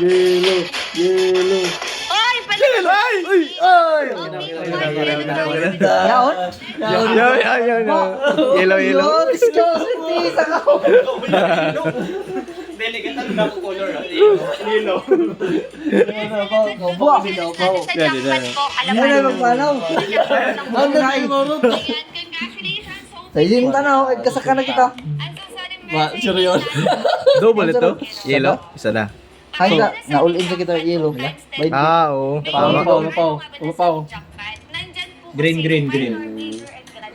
Yellow. Yellow. Ay, pala. Ay! Ay! Yaon? Yan. Yellow. Yun, viscosity. Saka ko. Delicate ang dark color. Yellow. Buwa. Yan Yan na magpanaw. Ang dahil mo ron. Congratulations. Sa yung tanaw, kasaka na kita. I'm so sorry. Sure yun. Double ito? Yellow? Isa na. Ay, na-all-in sa kita yellow. Wait. Oo. Tama. Umapaw. Green. 20 green.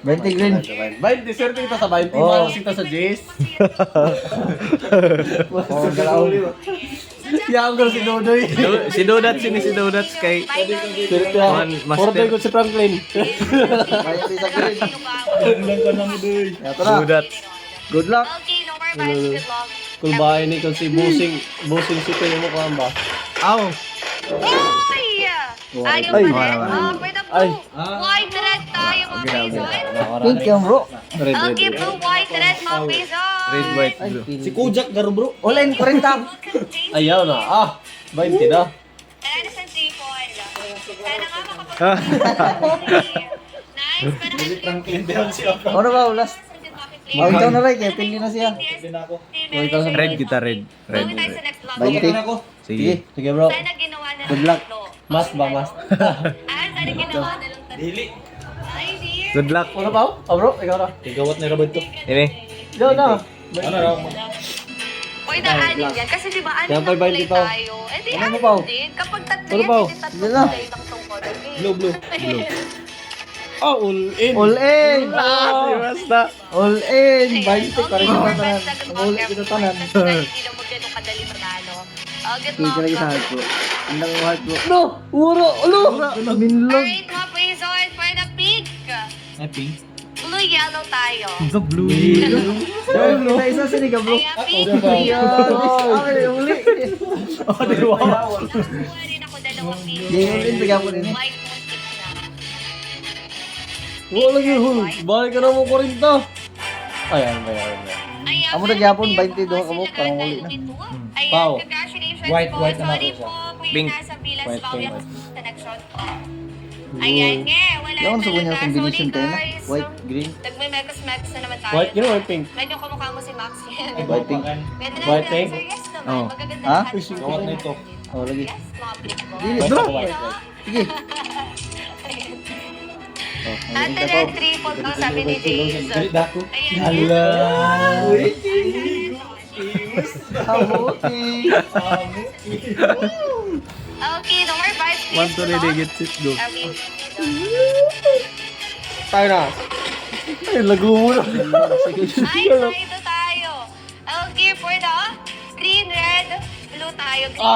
20, swerte kita sa 20. Oh. Malas kita sa Jace. Oh, galaw. Younger si Dodoy. Si Dodat, si Dodat kay... Swerte ako. Puro ko si Franklin. 20 sa green. Lang ka nang doy. Ito na. Dodat. Good luck. Okay, no more vibes. Good luck. Kung bahay ni kung si Busing si Kuya mo ka ba? Aw! Ay! Ayaw Ay. pa rin. Pwede po. Ay. White red tayo, mga paisan. Pink yan, bro. Okay, blue, white, red, mga paisan. Red, white, Ay, blue. Si Kujak garo bro. all-in, 40. Ayaw na. 20 na. Ano sa tripod? Sana nga makapag- Nice. Pero Franklin din siya. Ano ba, last? Oh, ikaw na rin, kaya pili na siya. Red kita, red. Red. Gawin tayo sa next vlog. 20. Sige. Sige bro. Sana ginawa na Good luck. tatlo. Mas ba mas? Sana ginawa na lang tatlo. Dili. Ay, dear. Good luck. Ano ba? Bro, ikaw na. Tigawat na rabad to. Ini. Yo na. Ano raw? Uy, naanin yan. Kasi di ba, Yan, anin na bye-bye, kulay Pao. tayo. Eh, di Ano anin Pao? din. Kapag tatlo Ano yan, Pao? hindi tatlo Sige na. kulay ng tungkol. Blue. All in. All-in. Basta. All-in. 20 pa rin kita tanan. Ang uli kita tanan. Hindi lang mo ganun kadali manalo. Good Hindi luck. ka lagi sa heart, bro. Ang lang heart, bro. No! Uro! Ulo! Minlog. Alright, mga paisan, for the pink. Pink. Blue, yellow tayo. The blue. Ayun, kita isa siniga, bro. Kaya pink. Ayan. Ay, uli. Nakuha rin ako dalawang pink. Hindi, all-in. Bigyan ko rin eh. White moon tips na. Wala lagi hul. Balik ka na mo 40. Ayan. Ayan, Amo na gyapon, 20 doon ka mo, parang uli na. Ayan, Pao. congratulations White, po. white na Sorry natin po kung Pink. yung nasa Villas White, Pauya pink. sa nag-shot po. Ayan nga, wala Yung sa kanya talaga. combination Sorry, tayo na. guys. White, green. Nagme-megas-megas na naman tayo. White yun or pink? Medyo kamukha mo si Max yan. White, pink. Pwede na White, yung pink? answer, yes naman. Oh. Magaganda Ha? lahat ng Gawat na mga ito. Oh, lagi. Yes, mga flip ko. Dili, White bro. ako, white. Sige. Oh, Ate ang Red Triple ang sabi ni Jace. Dili dako. Ayan. Hala. Hamuti. Okay, no more vibes, please. Want to really get it, go. Okay. Tayo na. Ay, lago mo na. Ay, ito tayo. Okay, for the green, red, blue tayo. Green.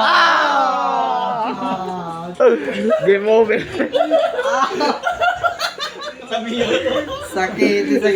Game over. Sakit.